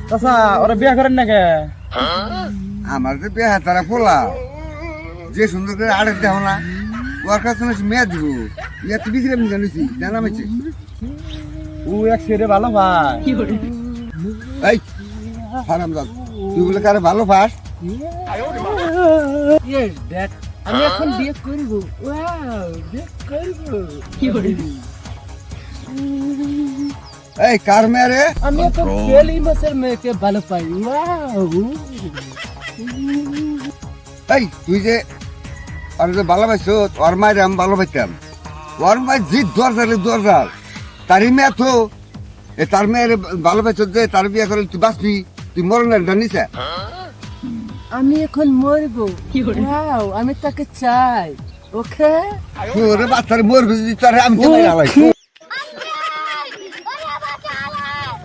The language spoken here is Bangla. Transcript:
চাচা ওরা বিয়া করেন না কে? আমার তো বিয়ে তারা পোলা যে সুন্দর করে আড়ে দেও না ওর কাছে মেয়ে দিব মেয়ে তো বিক্রি আমি জানিছি জানামেছে ও এক ছেড়ে ভালো ভাই। এই হারামজাদ তুই বলে কারে ভালো পাস Yes, Dad. আমি এখন বিয়ে করব। ওয়াও, বিয়ে করব। এই কার মেয়ে রে আমি এখন বেলি মাছের মেয়েকে ভালো পাই। ওয়াও। এই তুই যে আর যে ভালো পাইছো ওর মায়ের আমি ভালো পাইতাম ওর মায়ের জি দরজার তারই মেয়ে তো তার মেয়ের ভালো পাইছো যে তার বিয়ে করে তুই বাঁচবি তুই মরণের জানিস আমি এখন মরবো। ওয়াও, আমি তাকে চাই। ওকে? তোর বাচ্চার মরবি যদি তার আমি